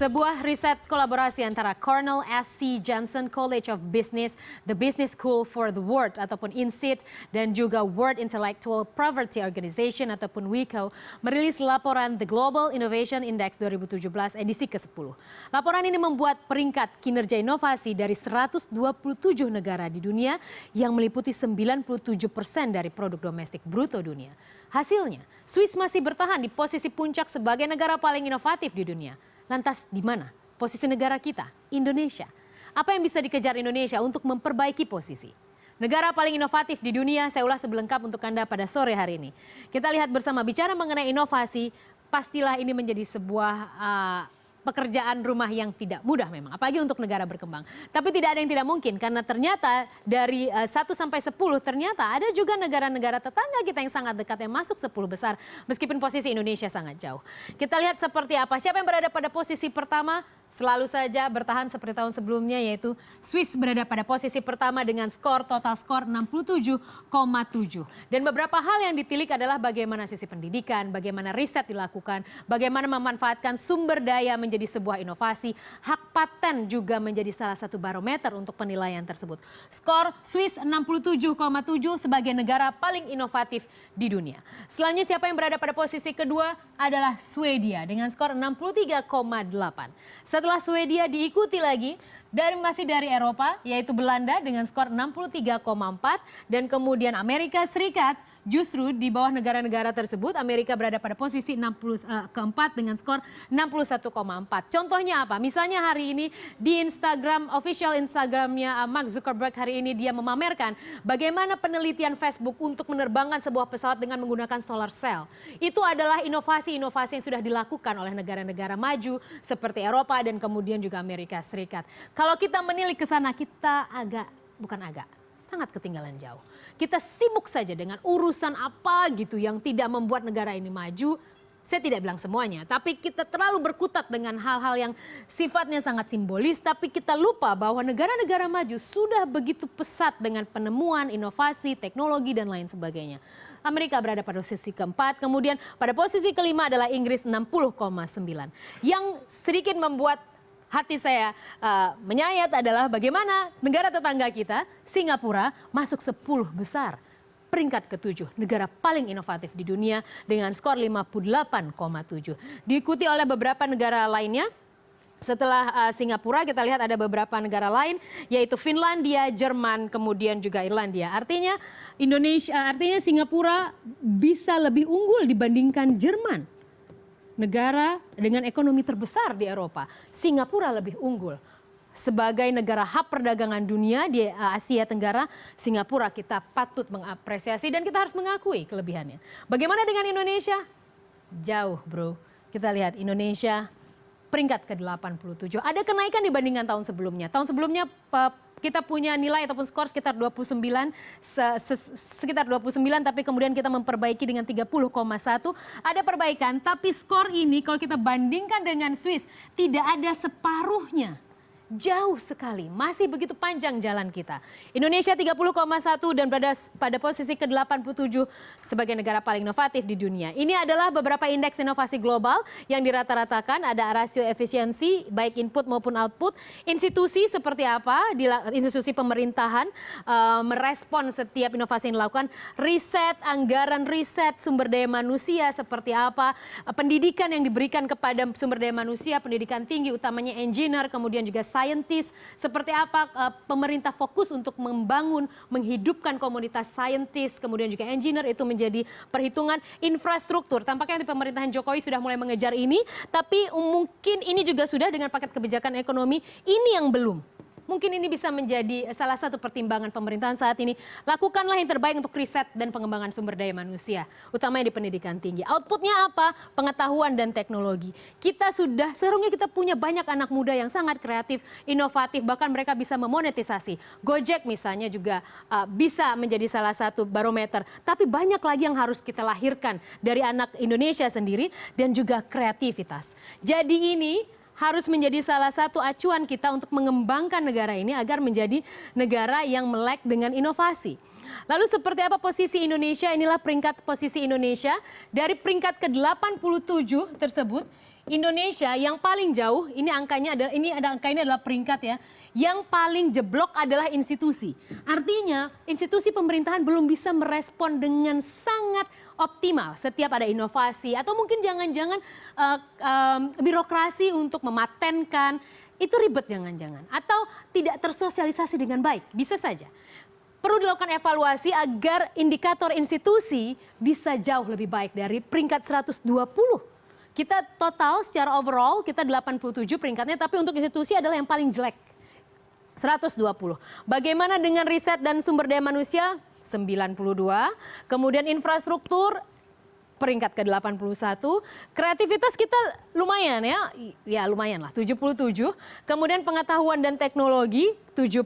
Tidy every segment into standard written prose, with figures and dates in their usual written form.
Sebuah riset kolaborasi antara Cornell S.C. Johnson College of Business, The Business School for the World ataupun INSEAD dan juga World Intellectual Property Organization ataupun WIPO merilis laporan The Global Innovation Index 2017 edisi ke-10. Laporan ini membuat peringkat kinerja inovasi dari 127 negara di dunia yang meliputi 97% dari produk domestik bruto dunia. Hasilnya, Swiss masih bertahan di posisi puncak sebagai negara paling inovatif di dunia. Lantas di mana posisi negara kita, Indonesia? Apa yang bisa dikejar Indonesia untuk memperbaiki posisi? Negara paling inovatif di dunia, saya ulas sebelengkap untuk Anda pada sore hari ini. Kita lihat bersama, bicara mengenai inovasi, pastilah ini menjadi sebuah pekerjaan rumah yang tidak mudah memang, apalagi untuk negara berkembang. Tapi tidak ada yang tidak mungkin, karena ternyata dari 1 sampai 10 ternyata ada juga negara-negara tetangga kita yang sangat dekat yang masuk 10 besar, meskipun posisi Indonesia sangat jauh. Kita lihat seperti apa, siapa yang berada pada posisi pertama? Selalu saja bertahan seperti tahun sebelumnya, yaitu Swiss berada pada posisi pertama dengan total skor 67,7. Dan beberapa hal yang ditilik adalah bagaimana sisi pendidikan, bagaimana riset dilakukan, bagaimana memanfaatkan sumber daya menjadi sebuah inovasi, hak paten juga menjadi salah satu barometer untuk penilaian tersebut. Skor Swiss 67,7 sebagai negara paling inovatif di dunia. Selanjutnya siapa yang berada pada posisi kedua adalah Swedia dengan skor 63,8. Setelah Swedia diikuti lagi masih dari Eropa, yaitu Belanda dengan skor 63,4 dan kemudian Amerika Serikat justru di bawah negara-negara tersebut. Amerika berada pada posisi keempat dengan skor 61,4. Contohnya apa? Misalnya hari ini di Instagram, official Instagramnya Mark Zuckerberg hari ini dia memamerkan bagaimana penelitian Facebook untuk menerbangkan sebuah pesawat dengan menggunakan solar cell. Itu adalah inovasi-inovasi yang sudah dilakukan oleh negara-negara maju seperti Eropa dan kemudian juga Amerika Serikat. Kalau kita menilik ke sana, kita sangat ketinggalan jauh. Kita sibuk saja dengan urusan apa gitu yang tidak membuat negara ini maju. Saya tidak bilang semuanya, tapi kita terlalu berkutat dengan hal-hal yang sifatnya sangat simbolis, tapi kita lupa bahwa negara-negara maju sudah begitu pesat dengan penemuan, inovasi, teknologi, dan lain sebagainya. Amerika berada pada posisi keempat, kemudian pada posisi kelima adalah Inggris 60,9. Yang sedikit membuat hati saya menyayat adalah bagaimana negara tetangga kita, Singapura, masuk 10 besar. Peringkat ke-7, negara paling inovatif di dunia dengan skor 58,7. Diikuti oleh beberapa negara lainnya. Setelah Singapura kita lihat ada beberapa negara lain, yaitu Finlandia, Jerman, kemudian juga Irlandia. Artinya Singapura bisa lebih unggul dibandingkan Jerman. Negara dengan ekonomi terbesar di Eropa, Singapura lebih unggul. Sebagai negara hub perdagangan dunia di Asia Tenggara, Singapura kita patut mengapresiasi dan kita harus mengakui kelebihannya. Bagaimana dengan Indonesia? Jauh, bro. Kita lihat Indonesia peringkat ke-87. Ada kenaikan dibandingkan tahun sebelumnya. Tahun sebelumnya kita punya nilai ataupun skor sekitar 29, tapi kemudian kita memperbaiki dengan 30,1. Ada perbaikan, tapi skor ini kalau kita bandingkan dengan Swiss tidak ada separuhnya. Jauh sekali, masih begitu panjang jalan kita. Indonesia 30,1 dan berada pada posisi ke-87 sebagai negara paling inovatif di dunia. Ini adalah beberapa indeks inovasi global yang dirata-ratakan, ada rasio efisiensi baik input maupun output. Institusi seperti apa, institusi pemerintahan merespon setiap inovasi yang dilakukan, riset, anggaran riset, sumber daya manusia seperti apa, pendidikan yang diberikan kepada sumber daya manusia, pendidikan tinggi utamanya engineer, kemudian juga scientist, seperti apa pemerintah fokus untuk membangun, menghidupkan komunitas scientist, kemudian juga engineer, itu menjadi perhitungan infrastruktur. Tampaknya di pemerintahan Jokowi sudah mulai mengejar ini, tapi mungkin ini juga sudah dengan paket kebijakan ekonomi, ini yang belum. Mungkin ini bisa menjadi salah satu pertimbangan pemerintahan saat ini. Lakukanlah yang terbaik untuk riset dan pengembangan sumber daya manusia, utamanya di pendidikan tinggi. Outputnya apa? Pengetahuan dan teknologi. Seharusnya kita punya banyak anak muda yang sangat kreatif, inovatif, bahkan mereka bisa memonetisasi. Gojek misalnya juga bisa menjadi salah satu barometer. Tapi banyak lagi yang harus kita lahirkan dari anak Indonesia sendiri dan juga kreativitas. Jadi ini harus menjadi salah satu acuan kita untuk mengembangkan negara ini agar menjadi negara yang melek dengan inovasi. Lalu seperti apa posisi Indonesia? Inilah peringkat posisi Indonesia. Dari peringkat ke-87 tersebut, Indonesia yang paling jauh, ini angkanya adalah ini adalah peringkat ya. Yang paling jeblok adalah institusi. Artinya, institusi pemerintahan belum bisa merespon dengan sangat optimal setiap ada inovasi atau mungkin jangan-jangan birokrasi untuk mematenkan itu ribet jangan-jangan atau tidak tersosialisasi dengan baik, bisa saja. Perlu dilakukan evaluasi agar indikator institusi bisa jauh lebih baik dari peringkat 120. Kita total secara overall kita 87 peringkatnya, tapi untuk institusi adalah yang paling jelek. 120. Bagaimana dengan riset dan sumber daya manusia? 92. Kemudian infrastruktur peringkat ke-81. Kreativitas kita lumayan ya. Ya lumayan lah 77. Kemudian pengetahuan dan teknologi 70.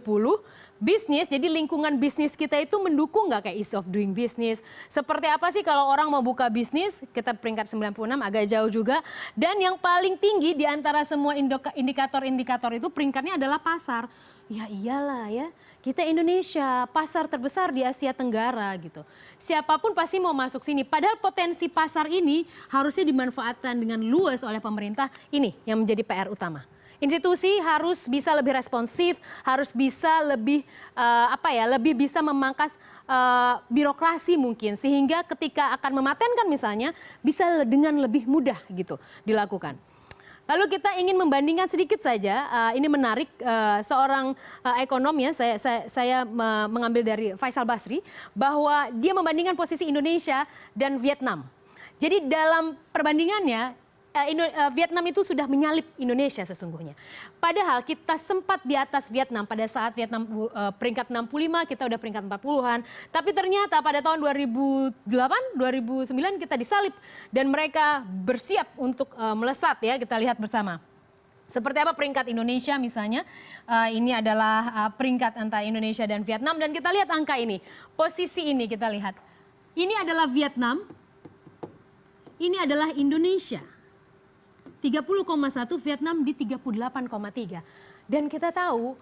Bisnis, jadi lingkungan bisnis kita itu mendukung nggak kayak ease of doing business? Seperti apa sih kalau orang mau buka bisnis? Kita peringkat 96, agak jauh juga. Dan yang paling tinggi di antara semua indikator-indikator itu peringkatnya adalah pasar. Ya iyalah ya, kita Indonesia, pasar terbesar di Asia Tenggara gitu. Siapapun pasti mau masuk sini. Padahal potensi pasar ini harusnya dimanfaatkan dengan luas oleh pemerintah. Ini yang menjadi PR utama. Institusi harus bisa lebih responsif, harus bisa lebih lebih bisa memangkas birokrasi mungkin sehingga ketika akan mematenkan misalnya bisa dengan lebih mudah gitu dilakukan. Lalu kita ingin membandingkan sedikit saja, ini menarik seorang ekonom ya, saya mengambil dari Faisal Basri bahwa dia membandingkan posisi Indonesia dan Vietnam. Jadi dalam perbandingannya Vietnam itu sudah menyalip Indonesia sesungguhnya. Padahal kita sempat di atas Vietnam pada saat Vietnam peringkat 65, kita udah peringkat 40-an. Tapi ternyata pada tahun 2008, 2009 kita disalip dan mereka bersiap untuk melesat ya, kita lihat bersama. Seperti apa peringkat Indonesia misalnya, ini adalah peringkat antara Indonesia dan Vietnam dan kita lihat angka ini. Posisi ini kita lihat. Ini adalah Vietnam, ini adalah Indonesia. 30,1, Vietnam di 38,3. Dan kita tahu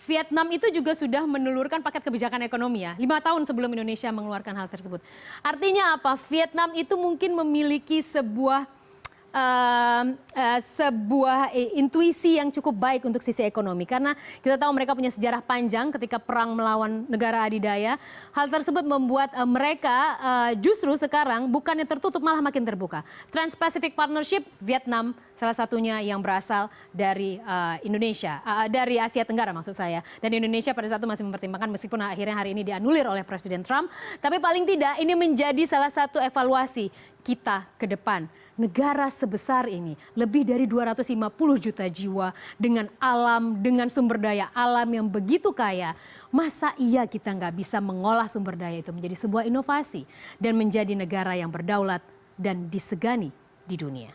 Vietnam itu juga sudah menelurkan paket kebijakan ekonomi ya. 5 tahun sebelum Indonesia mengeluarkan hal tersebut. Artinya apa? Vietnam itu mungkin memiliki sebuah intuisi yang cukup baik untuk sisi ekonomi. Karena kita tahu mereka punya sejarah panjang ketika perang melawan negara adidaya. Hal tersebut membuat mereka justru sekarang bukannya tertutup malah makin terbuka. Trans-Pacific Partnership, Vietnam salah satunya yang berasal dari Indonesia, dari Asia Tenggara maksud saya. Dan Indonesia pada saat itu masih mempertimbangkan meskipun akhirnya hari ini dianulir oleh Presiden Trump. Tapi paling tidak ini menjadi salah satu evaluasi kita ke depan. Negara sebesar ini, lebih dari 250 juta jiwa dengan alam, dengan sumber daya alam yang begitu kaya. Masa iya kita nggak bisa mengolah sumber daya itu menjadi sebuah inovasi dan menjadi negara yang berdaulat dan disegani di dunia.